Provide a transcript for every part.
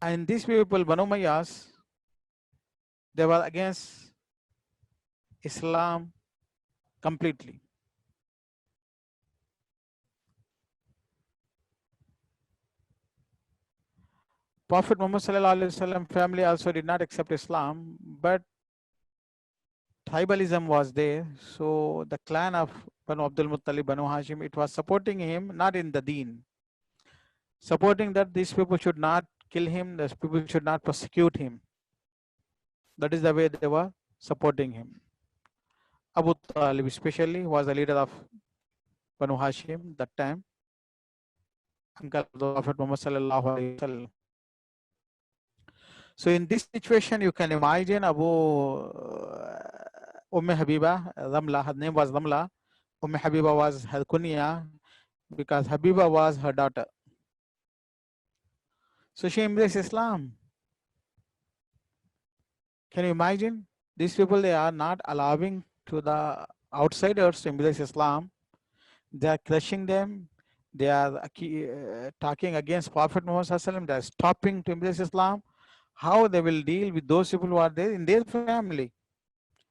And these people, Banu Umayyas, they were against Islam completely. Prophet Muhammad sallallahu alaihi wasallam family also did not accept Islam, but tribalism was there. So the clan of Banu Abdul Muttalib, Banu Hashim, it was supporting him, not in the deen, supporting that these people should not kill him, these people should not persecute him. That is the way they were supporting him. Abu Talib especially was the leader of Banu Hashim that time, uncle of the Prophet Muhammad sallallahu alaihi wasallam. So in this situation, you can imagine Habiba, Ramla, her name was Ramla. Habiba was her kunya because Habiba was her daughter. So she embraced Islam. Can you imagine? These people, they are not allowing to the outsiders to embrace Islam. They are crushing them. They are talking against Prophet Muhammad sallallahu alaihi wasallam. They are stopping to embrace Islam. How they will deal with those people who are there in their family?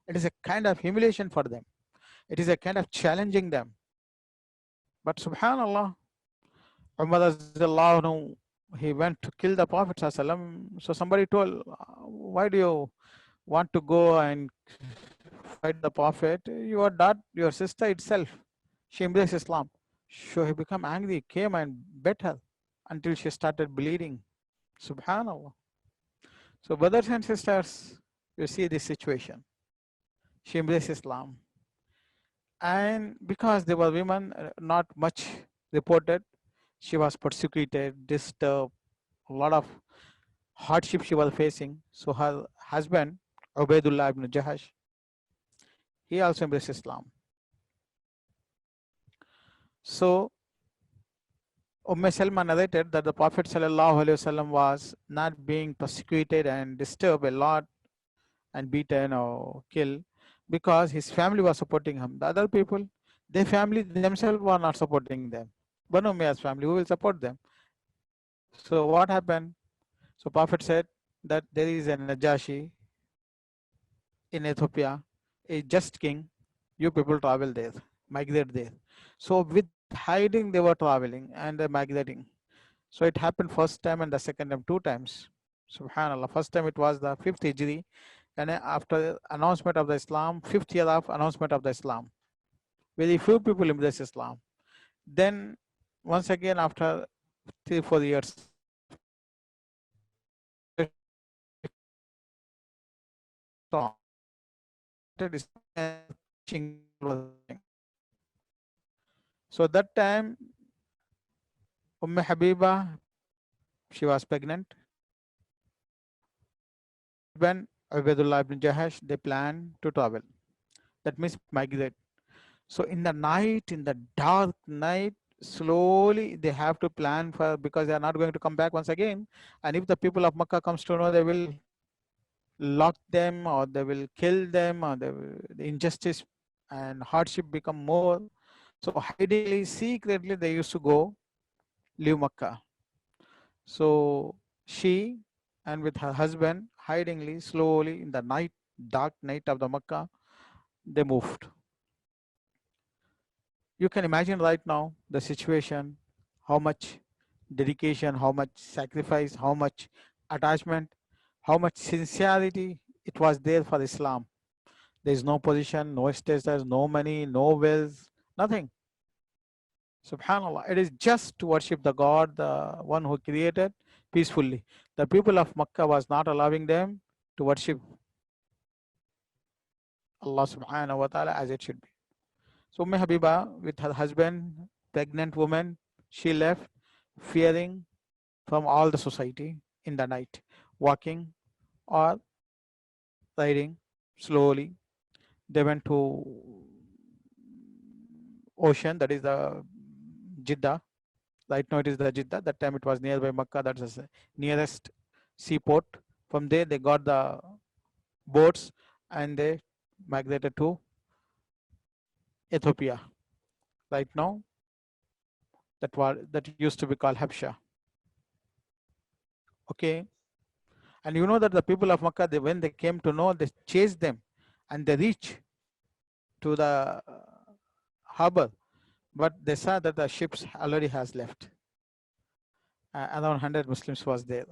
It is a kind of humiliation for them. It is a kind of challenging them. But subhanallah, Umar, he went to kill the Prophet sallallahu. So somebody told, why do you want to go and fight the Prophet? Your dad, your sister itself, she embraced Islam. So he became angry, came and beat her until she started bleeding. Subhanallah. So brothers and sisters, you see this situation. She embraced Islam. And because they were women, not much reported, she was persecuted, disturbed, a lot of hardship she was facing. So her husband, Ubaidullah ibn Jahash, he also embraced Islam. So Salma narrated that the Prophet ﷺ was not being persecuted and disturbed a lot and beaten or killed because his family was supporting him. The other people, their family themselves were not supporting them. Banu Umayyah's family, who will support them? So what happened? So Prophet said that there is a Najashi in Ethiopia, a just king. You people travel there, migrate there. So with hiding, they were traveling and migrating. So it happened first time and the second time, two times. Subhanallah. First time it was the 5th Hijri, and after announcement of the Islam, 5th year of announcement of the Islam. Very few people embrace Islam. Then once again after 3-4 years, so that time Habiba, she was pregnant. When Ubaidullah ibn Jahash, they planned to travel. That means migrate. So in the night, in the dark night, slowly they have to plan for, because they are not going to come back once again. And if the people of Makkah comes to know, they will lock them or they will kill them, or the injustice and hardship become more. So hidingly, secretly, they used to go leave Makkah. So she and with her husband, hidingly, slowly in the night, dark night of the Makkah, they moved. You can imagine right now the situation, how much dedication, how much sacrifice, how much attachment, how much sincerity it was there for Islam. There is no position, no status, no money, no wealth, nothing. Subhanallah. It is just to worship the God, the one who created peacefully. The people of Makkah was not allowing them to worship Allah subhanahu wa ta'ala as it should be. So Habiba with her husband, pregnant woman, she left fearing from all the society in the night, walking or riding slowly. They went to ocean, that is the Jeddah. Right now it is the Jeddah. That time it was nearby Makkah, that's the nearest seaport. From there they got the boats and they migrated to Ethiopia. Right now that used to be called Habsha. Okay. And you know that the people of Makkah, when they came to know, they chased them and they reached to the harbor, but they saw that the ships already has left. Around 100 Muslims was there.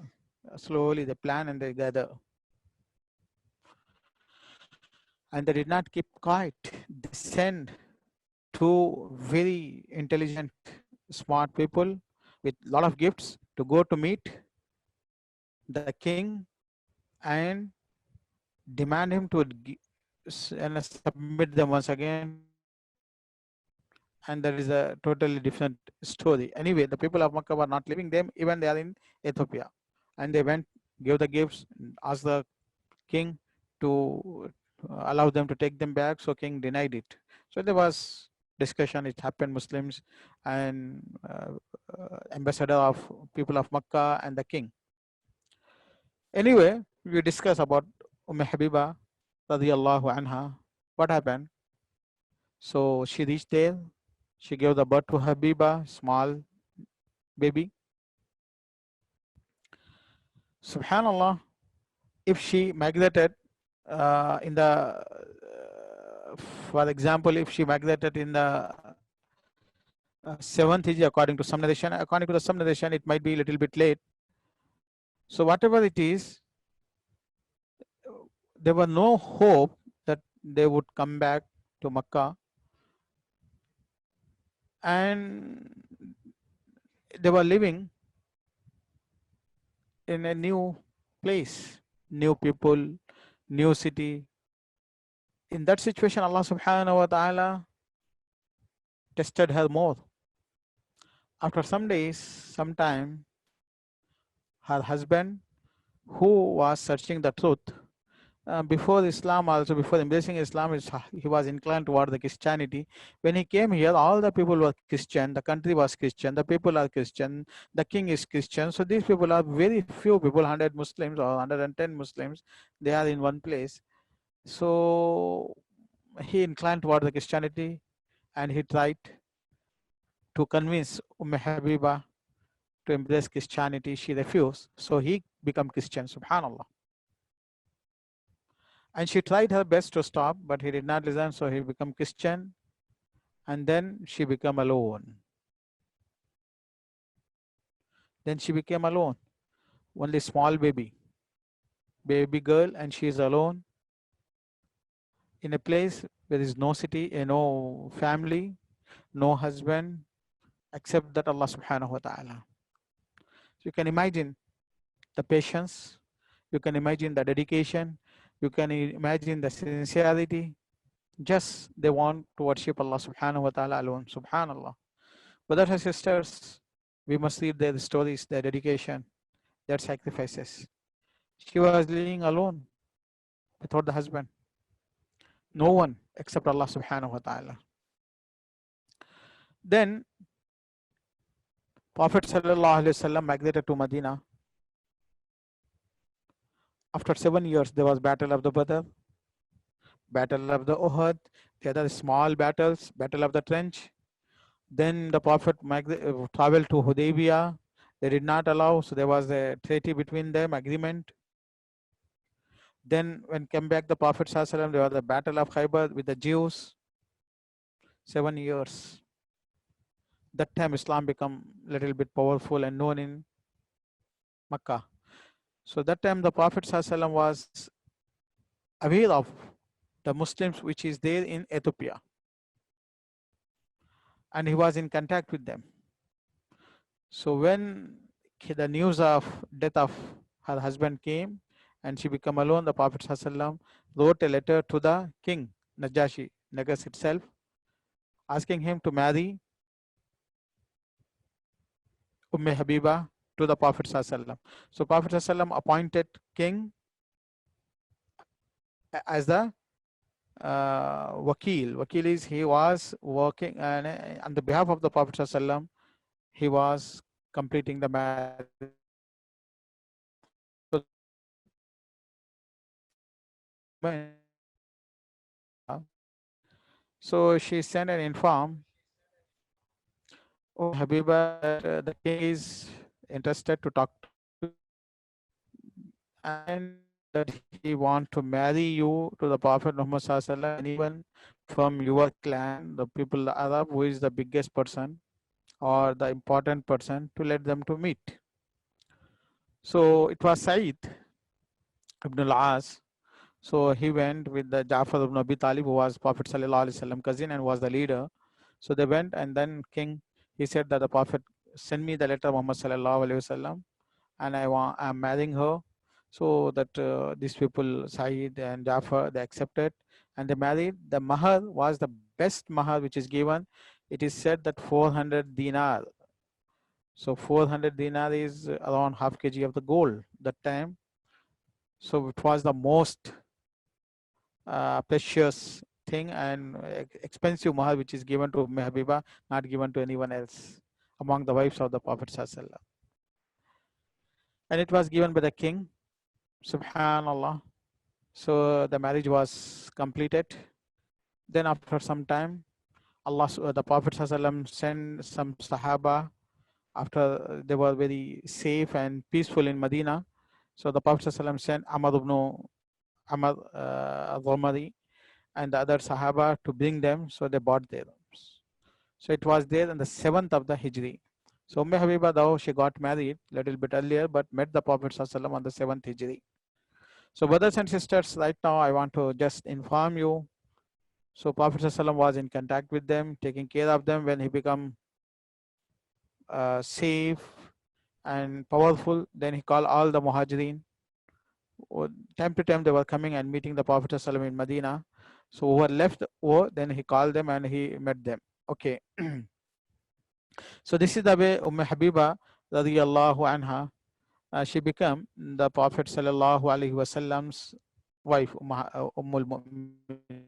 Slowly they plan and they gather. And they did not keep quiet. They send two very intelligent, smart people with a lot of gifts to go to meet the king and demand him to and submit them once again. And there is a totally different story. Anyway, the people of Makkah were not leaving them, even they are in Ethiopia. And they went, gave the gifts, asked the king to allow them to take them back. So king denied it. So there was discussion. It happened. Muslims and ambassador of people of Makkah and the king. Anyway, we discuss about Habiba radiyallahu anha. What happened? So she reached there. She gave the birth to Habiba, small baby. Subhanallah, if she migrated in the, for example, if she migrated in the seventh Hijri, according to some narration, it might be a little bit late. So whatever it is, there was no hope that they would come back to Makkah, and they were living in a new place, new people, new city. In that situation, Allah subhanahu wa ta'ala tested her more. After some days, some time, her husband, who was searching the truth, before Islam, also before embracing Islam, he was inclined toward the Christianity. When he came here, all the people were Christian, the country was Christian, the people are Christian, the king is Christian. So these people are very few people, 100 Muslims or 110 Muslims, they are in one place. So he inclined toward the Christianity, and he tried to convince Habiba to embrace Christianity. She refused. So he became Christian, subhanallah. And she tried her best to stop, but he did not listen, so he became Christian. And then she became alone. Then she became alone. Only small baby girl, and she is alone in a place where there is no city, no family, no husband, except that Allah subhanahu wa ta'ala. So you can imagine the patience, you can imagine the dedication, you can imagine the sincerity. Just they want to worship Allah subhanahu wa ta'ala alone. Subhanallah. Brothers and sisters, we must read their stories, their dedication, their sacrifices. She was living alone without the husband. No one except Allah subhanahu wa ta'ala. Then Prophet sallallahu alaihi wasallam migrated to Medina. After 7 years, there was Battle of the Badr, Battle of the Uhud, the other small battles, Battle of the Trench. Then the Prophet traveled to Hudaybiyah. They did not allow, so there was a treaty between them, agreement. Then when came back the Prophet ﷺ, there was the Battle of Khaybar with the Jews. 7 years. That time Islam became a little bit powerful and known in Makkah. So that time the Prophet ﷺ was aware of the Muslims which is there in Ethiopia. And he was in contact with them. So when the news of death of her husband came and she became alone, the Prophet ﷺ wrote a letter to the king, Najashi, Nagas itself, asking him to marry Habiba to the Prophet ﷺ. So Prophet ﷺ appointed king as the wakil. Wakil is he was working on the behalf of the Prophet ﷺ. He was completing the marriage. So she sent an inform, oh Habiba, the king is interested to talk to you. and that he want to marry you to the Prophet Muhammad Sallallahu Alaihi Wasallam, anyone from your clan, the people, the Arab, who is the biggest person or the important person, to let them to meet. So it was Said ibn al-As. So he went with the Jafar ibn Abi Talib, who was Prophet Sallallahu Alaihi Wasallam cousin and was the leader. So they went, and then king, he said that the Prophet send me the letter of Muhammad Sallallahu Alaihi Wasallam, and I'm marrying her. So that these people, Said and Jafar, they accepted and they married. The mahar was the best mahar which is given. It is said that 400 dinar. So 400 dinar is around half kg of the gold that time. So it was the most precious thing and expensive mahar which is given to Umm Habiba, not given to anyone else among the wives of the Prophet Sallallahu Alaihi Wasallam. And it was given by the king. Subhanallah. So the marriage was completed. Then after some time, the Prophet ﷺ sent some Sahaba after they were very safe and peaceful in Medina. So the Prophet ﷺ sent Amr ibn Amr al-Dhamari and the other Sahaba to bring them. So they bought there. So it was there on the 7th of the Hijri. So Umm Habiba, though she got married a little bit earlier, but met the Prophet ﷺ on the 7th Hijri. So brothers and sisters, right now I want to just inform you. So Prophet ﷺ was in contact with them, taking care of them when he became safe and powerful. Then he called all the Muhajirin. Time to time they were coming and meeting the Prophet ﷺ in Medina. So who were left over, then he called them and he met them. Okay. So this is the way Habiba radiyallahu anha, she became the Prophet sallallahu alaihi wasallam's wife, Ummul Mu'minin.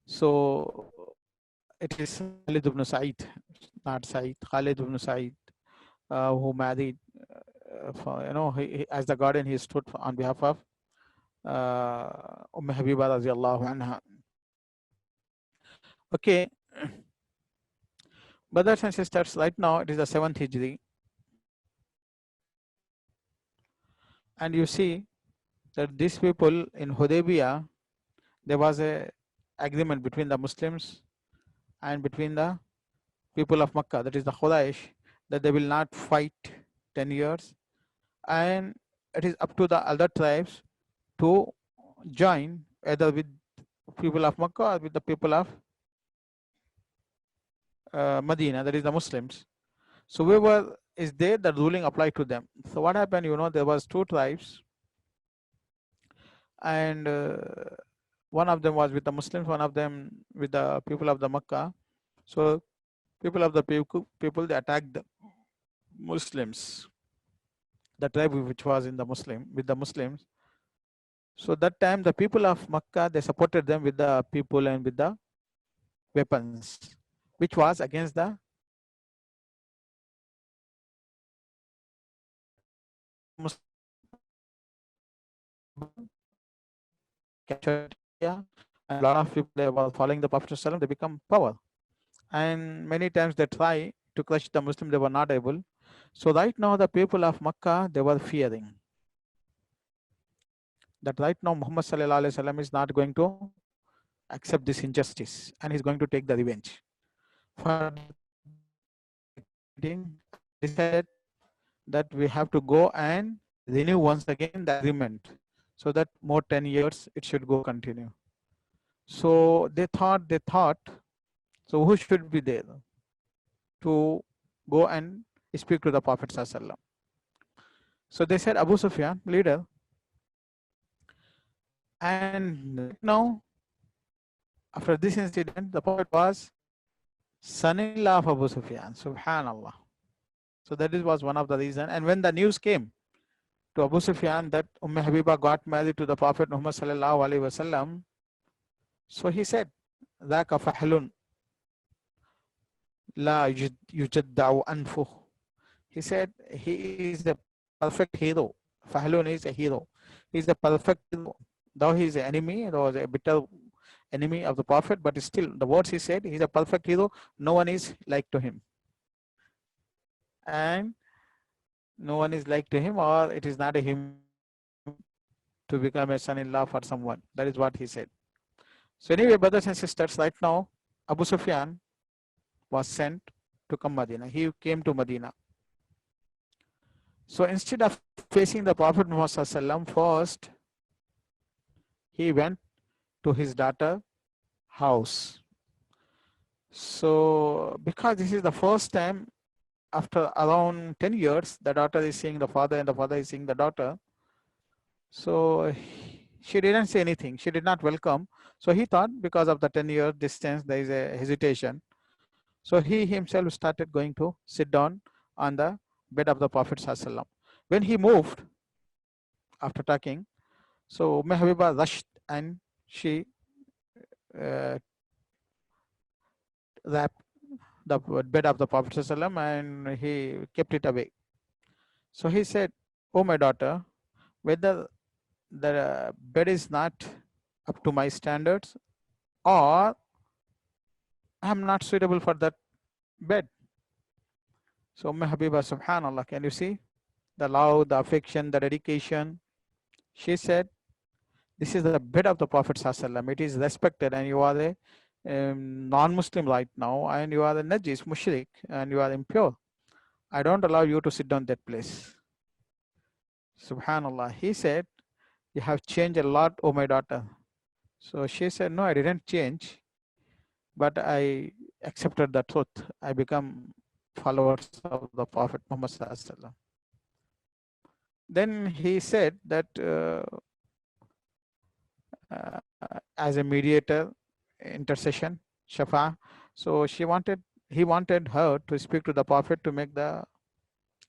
So it is Khalid ibn Sa'id, not Sa'id, Khalid ibn Sa'id, who married, as the guardian, he stood on behalf of Habiba radiyallahu anha. Okay. Brothers and sisters, right now it is the 7th Hijri. And you see that these people in Hudaybiyah, there was a agreement between the Muslims and between the people of Makkah, that is the Quraysh, that they will not fight 10 years. And it is up to the other tribes to join either with people of Makkah or with the people of Medina, that is the Muslims. So whoever is there, the ruling applied to them. So what happened, there was 2 tribes, and one of them was with the Muslims, one of them with the people of the Makkah. So people of the people, they attacked the Muslims, the tribe which was with the Muslims. So that time the people of Makkah, they supported them with the people and with the weapons, which was against the Muslims. And a lot of people, they were following the Prophet ﷺ, they become power. And many times they try to crush the Muslim, they were not able. So right now the people of Makkah, they were fearing that right now Muhammad Sallallahu Alaihi Wasallam is not going to accept this injustice and he's going to take the revenge. For decided that we have to go and renew once again the agreement, so that more 10 years it should go continue. So they thought, so who should be there to go and speak to the Prophet ﷺ? So they said Abu Sufyan, leader. And now, after this incident, the Prophet was son-in-law of Abu Sufyan. Subhanallah. So that was one of the reasons. And when the news came to Abu Sufyan that Habiba got married to the Prophet Muhammad Sallallahu Alaihi Wasallam, so he said, ذاك فحل لا يجدع أنفه. He said he is the perfect hero. Fahlun is a hero. He is the perfect hero. Though he is an enemy, though a bitter enemy of the Prophet, but still the words he said, he is a perfect hero. No one is like to him. And no one is like to him, or it is not a human to become a son-in-law for someone. That is what he said. So anyway, brothers and sisters, right now, Abu Sufyan was sent to come Medina. He came to Medina. So instead of facing the Prophet Muhammad Sallallahu first, he went to his daughter house. So because this is the first time after around 10 years, the daughter is seeing the father and the father is seeing the daughter. So she didn't say anything. She did not welcome. So he thought because of the 10-year distance, there is a hesitation. So he himself started going to sit down on the bed of the Prophet Sallallahu. When he moved after talking, so Umm Habiba rushed and she uh, wrapped the bed of the Prophet Sallallahu and he kept it away. So he said, "Oh my daughter, whether the bed is not up to my standards or I'm not suitable for that bed." So Umm Habiba, subhanallah, can you see the love, the affection, the dedication? She said, this is the bed of the Prophet Sallallahu. It is respected and you are a non-Muslim right now and you are a najis, mushrik, and you are impure. I don't allow you to sit down that place. Subhanallah. He said, you have changed a lot, oh my daughter. So she said, no, I didn't change, but I accepted the truth. I become followers of the Prophet Muhammad Sallallahu. Then he said that as a mediator, intercession, shafa. So he wanted her to speak to the Prophet to make the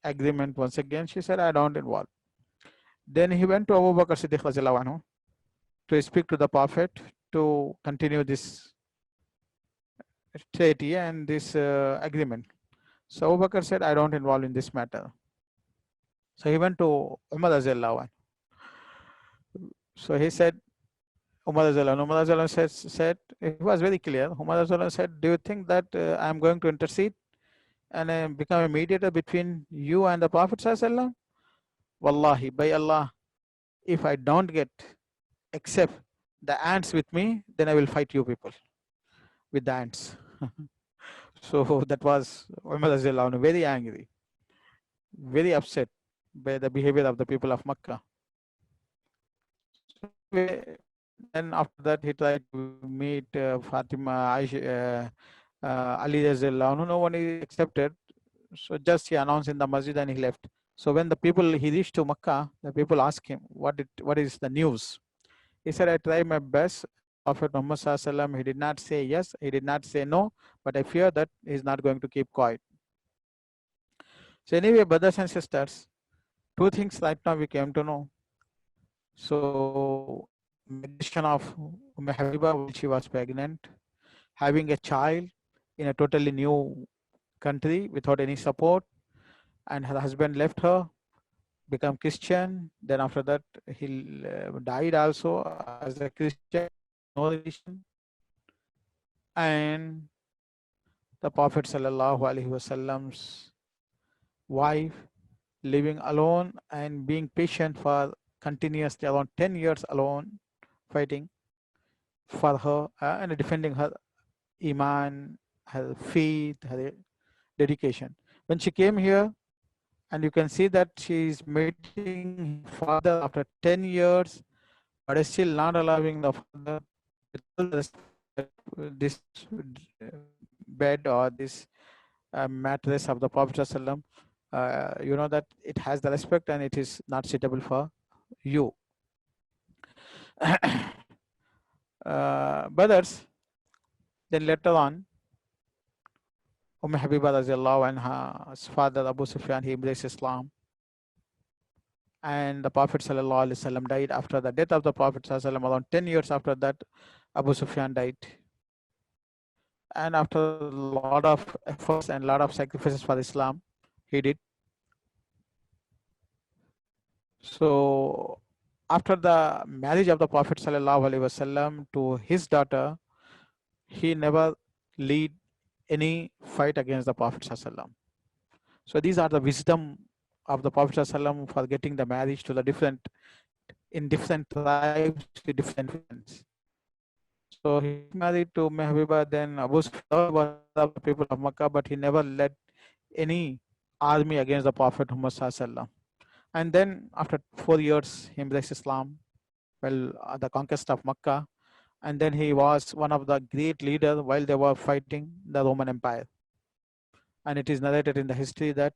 agreement once again. She said, I don't involve. Then he went to Abu Bakr Siddiq Radhiyallahu anhu to speak to the Prophet to continue this treaty and this agreement. So Abu Bakr said, I don't involve in this matter. So he went to Umar Radhiyallahu anhu. So he said, Umar said, it was very clear. Umar said, do you think that I am going to intercede and become a mediator between you and the Prophet Sallallahu? Wallahi, by Allah, if I don't get accept the ants with me, then I will fight you people with the ants. So that was Umar very angry, very upset by the behavior of the people of Makkah. So then after that, he tried to meet Fatima, Aisha, Ali Razillah. No one is accepted. So just he announced in the masjid and he left. So when he reached to Makkah, the people asked him, what is the news? He said, I tried my best. Prophet Muhammad Sallallahu, he did not say yes, he did not say no, but I fear that he's not going to keep quiet. So anyway, brothers and sisters, two things right now we came to know. So migration of Umm Habiba when she was pregnant, having a child in a totally new country without any support, and her husband left her, become Christian. Then after that, he died also as a Christian, no relation. And the Prophet Sallallahu Alaihi Wasallam's wife living alone and being patient for continuously around 10 years alone, fighting for her and defending her iman, her faith, her dedication. When she came here, and you can see that she is meeting father after 10 years, but is still not allowing the father this bed or this mattress of the Prophet Sallallahu. You know that it has the respect and it is not suitable for you. Brothers, then later on, Habiba radiallahu anha's father Abu Sufyan, he embraced Islam. And the Prophet sallallahu alaihi wasallam died after the death of the Prophet sallallahu alaihi wasallam. Around 10 years after that, Abu Sufyan died. And after a lot of efforts and a lot of sacrifices for Islam, he did. So after the marriage of the Prophet sallallahu alaihi wasallam to his daughter, he never lead any fight against the Prophet sallallahu alaihi wasallam. So these are the wisdom of the Prophet ﷺ for getting the marriage to the different tribes with different influence. So he got married to Habiba. Then Abu Sufyan, though he was the leader of the people of Makkah, but he never led any army against the Prophet Muhammad ﷺ. And then after 4 years, he embraced Islam, well, the conquest of Makkah. And then he was one of the great leaders while they were fighting the Roman Empire. And it is narrated in the history that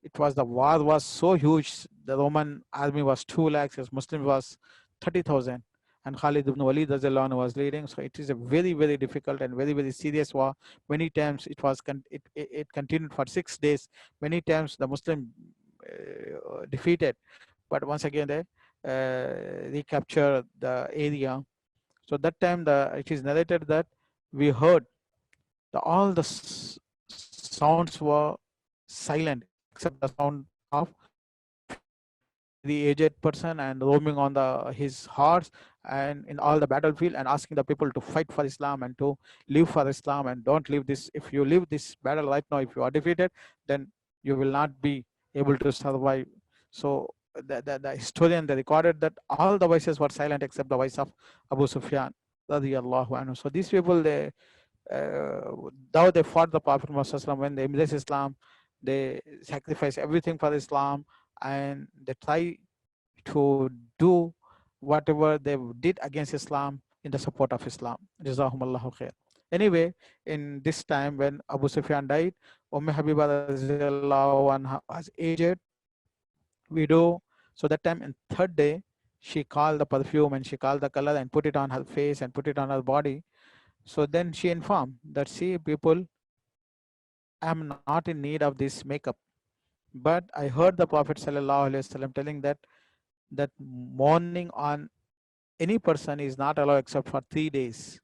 the war was so huge. The Roman army was 2 lakhs, as Muslim was 30,000, and Khalid ibn Walid radiallahu anhu was leading. So it is a very, very difficult and very, very serious war. Many times it continued for 6 days. Many times the Muslim defeated, but once again they recaptured the area. So that time it is narrated that we heard all the sounds were silent except the sound of the aged person and roaming on his horse and in all the battlefield and asking the people to fight for Islam and to live for Islam and don't leave this. If you leave this battle right now, if you are defeated, then you will not be able to survive. So the historian, they recorded that all the voices were silent except the voice of Abu Sufyan radiyallahu anhu. So these people, though they fought the Prophet Muhammad when they embraced Islam, they sacrifice everything for Islam and they try to do whatever they did against Islam in the support of Islam. Jazakumullahu khair. Anyway, in this time when Abu Sufyan died, Habiba was aged, widow. So that time in third day, she called the perfume and she called the color and put it on her face and put it on her body. So then she informed that, see people, I'm not in need of this makeup. But I heard the Prophet ﷺ telling that mourning on any person is not allowed except for 3 days.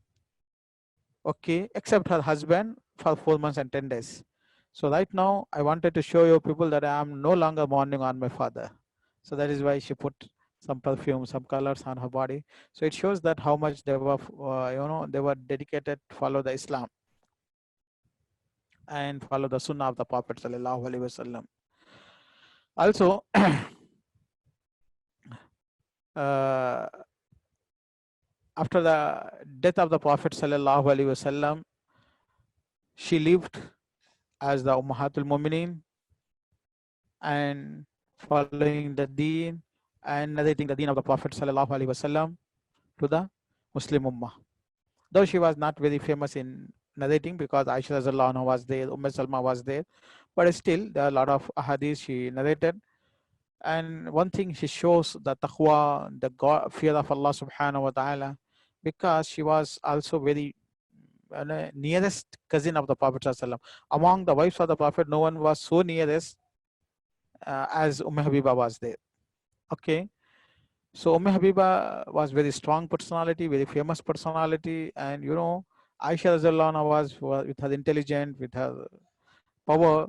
Okay, except her husband for 4 months and 10 days. So right now I wanted to show you people that I am no longer mourning on my father. So that is why she put some perfume, some colors on her body. So it shows that how much they were, they were dedicated to follow the Islam and follow the Sunnah of the Prophet ﷺ. Also, after the death of the Prophet ﷺ, she lived as the Ummahatul Mu'mineen and following the deen and narrating the deen of the Prophet ﷺ to the Muslim Ummah. Though she was not very famous in narrating because Aisha Radhiyallahu anha was there, Salma was there, but still there are a lot of ahadith she narrated. And one thing, she shows the taqwa, the fear of Allah subhanahu wa ta'ala, because she was also very nearest cousin of the Prophet ﷺ. Among the wives of the Prophet, no one was so nearest as Habiba was there. Okay, so Habiba was very strong personality, very famous personality, and Aisha Radhiyallahu anha was with her intelligence, with her power,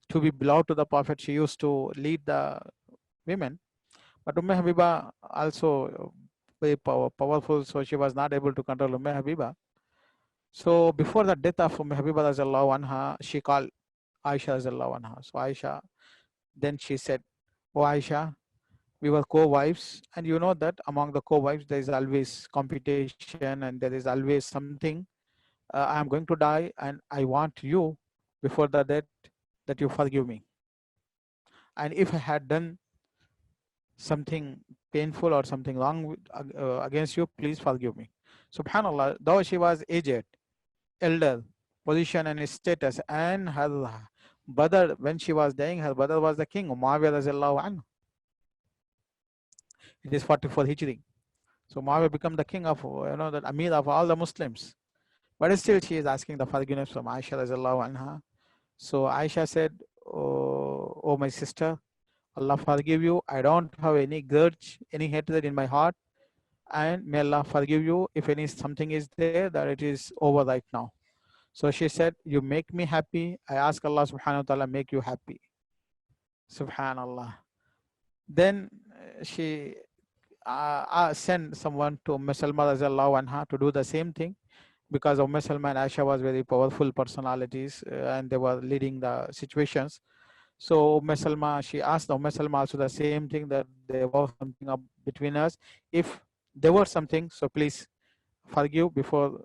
to be beloved to the Prophet. She used to lead the women, but Habiba also very powerful, so she was not able to control Habiba. So before the death of Habiba Radhiyallahu anha, she called Aisha Radhiyallahu anha. So Aisha, then she said, "Oh Aisha, we were co-wives, and you know that among the co-wives there is always competition and there is always something. I am going to die, and I want you before the death that you forgive me. And if I had done something painful or something wrong against you, please forgive me." Subhanallah, though she was aged, elder, position and status, and her brother, when she was dying, her brother was the king, Muawiyah Radhiyallahu anhu. It is 44 Hijri. So Muawiyah became the king of, the Amir of all the Muslims. But still she is asking the forgiveness from Aisha Radhiyallahu anha. So Aisha said, oh my sister, Allah forgive you. I don't have any grudge, any hatred in my heart. And may Allah forgive you. If something is there, that it is over right now. So she said, you make me happy. I ask Allah subhanahu wa ta'ala make you happy. Subhanallah. Then she sent someone to Salma Radhiyallahu anha to do the same thing, because Salma and Aisha was very powerful personalities and they were leading the situations. So Umm Salma, she asked Umm Salma also the same thing, that there was something up between us. If there was something, so please forgive before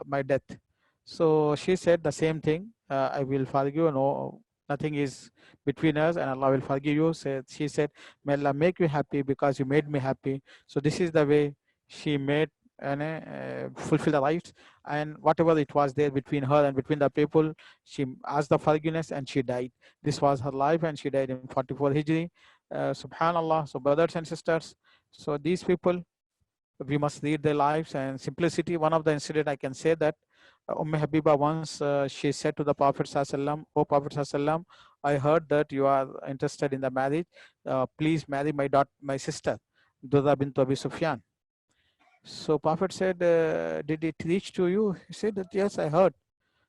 my death. So she said the same thing. I will forgive. No, nothing is between us, and Allah will forgive you. She said, "May Allah make you happy because you made me happy." So this is the way she made and fulfill the rights, and whatever it was there between her and between the people, she asked the forgiveness and she died. This was her life, and she died in 44 Hijri. Subhanallah. So brothers and sisters, so these people, we must lead their lives and simplicity. One of the incident I can say that Habiba once she said to the Prophet Sallallahu, "O Prophet Sallallahu, I heard that you are interested in the marriage. Please marry my daughter, my sister, Durra bint Abi Sufyan." So Prophet said, "Did it reach to you?" He said that yes, I heard.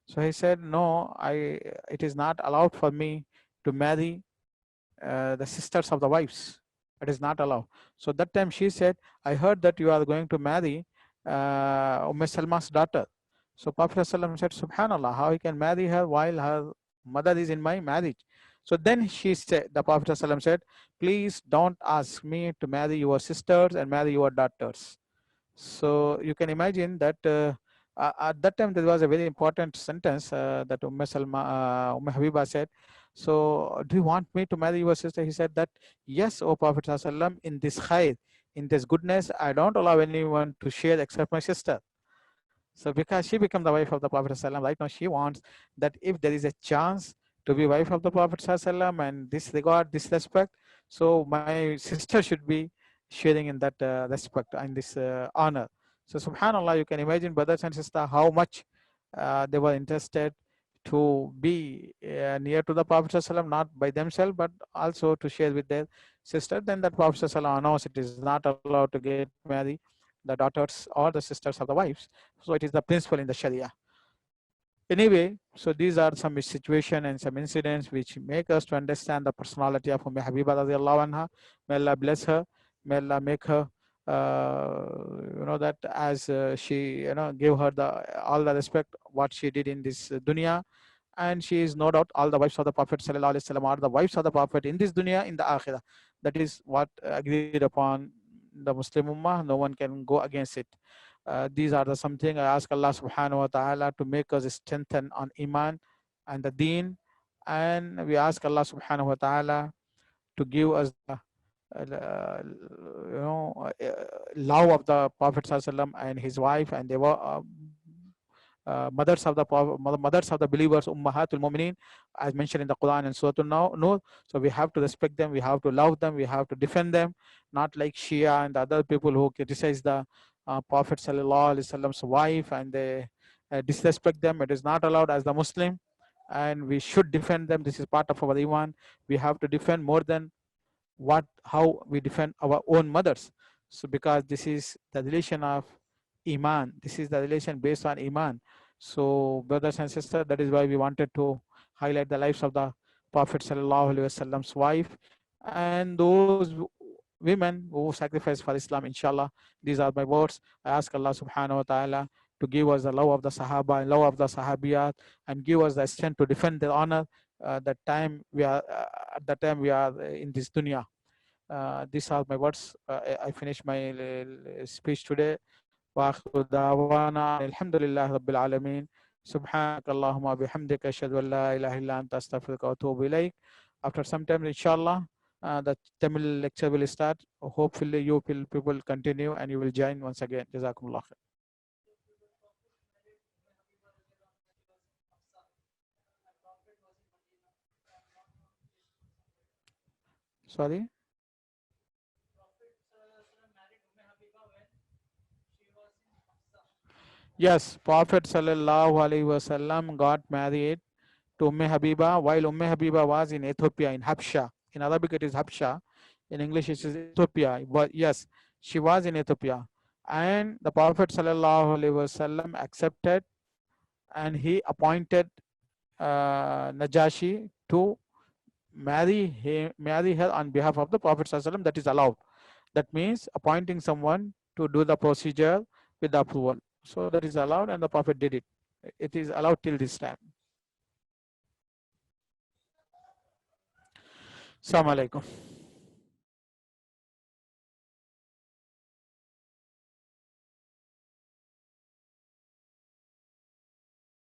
So he said, "No, it is not allowed for me to marry the sisters of the wives. It is not allowed." So that time she said, "I heard that you are going to marry Salma's daughter." So Prophet ﷺ said, "Subhanallah, how he can marry her while her mother is in my marriage?" So then she said, the Prophet ﷺ said, "Please don't ask me to marry your sisters and marry your daughters." So you can imagine that at that time there was a very important sentence that Habiba said. So, "Do you want me to marry your sister?" He said that, "Yes, O Prophet ﷺ, in this khair, in this goodness, I don't allow anyone to share except my sister." So because she became the wife of the Prophet ﷺ, right now she wants that if there is a chance to be wife of the Prophet ﷺ and disregard, disrespect, so my sister should be sharing in that respect and this honor. So subhanallah, you can imagine brothers and sisters how much they were interested to be near to the Prophet ﷺ, not by themselves but also to share with their sister. Then that Prophet ﷺ announced it is not allowed to get marry the daughters or the sisters of the wives. So it is the principle in the Sharia. Anyway, so these are some situation and some incidents which make us to understand the personality of Habiba radiallahu anha. May Allah bless her. May Allah make her, that as she, give her all the respect what she did in this dunya. And she is no doubt all the wives of the Prophet sallallahu alaihi wasallam are the wives of the Prophet in this dunya, in the akhirah. That is what agreed upon the Muslim ummah. No one can go against it. These are the something I ask Allah subhanahu wa ta'ala to make us strengthen on iman and the deen. And we ask Allah subhanahu wa ta'ala to give us the love of the Prophet sallallahu alaihi wasallam and his wife, and they were mothers of the believers, Ummahatul Mu'mineen, as mentioned in the Quran and Surah An-Nur. So we have to respect them, we have to love them, we have to defend them, not like Shia and the other people who criticize the Prophet Sallallahu Alaihi Wasallam's wife and they disrespect them. It is not allowed as the Muslim, and we should defend them. This is part of our iman. We have to defend more than how we defend our own mothers. So because this is the relation of iman, this is the relation based on iman. So brothers and sisters, that is why we wanted to highlight the lives of the Prophet sallallahu alaihi wasallam's wife and those women who sacrifice for Islam, inshallah. These are my words. I ask Allah subhanahu wa ta'ala to give us the love of the Sahaba and love of the Sahabiyat, and give us the strength to defend their honor at the time we are in this dunya. These are my words. I finish my speech today. وآخر دعوانا الحمد لله رب العالمين. سبحانك اللهم وبحمدك أشهد أن لا إله إلا أنت أستغفرك وأتوب إليك. After some time, inshallah, the Tamil lecture will start. Hopefully, you people continue and you will join once again. Jazakumullah khair. Sorry. Yes, Prophet sallallahu alaihi wasallam got married to Habiba while Habiba was in Ethiopia, in Habsha. In Arabic, it is Habsha. In English, it is Ethiopia. But yes, she was in Ethiopia. And the Prophet sallallahu alaihi wasallam accepted, and he appointed Najashi to marry her on behalf of the Prophet sallallahu alaihi wasallam. That is allowed. That means appointing someone to do the procedure with the approval. So that is allowed, and the Prophet did it. It is allowed till this time. Assalamu alaikum.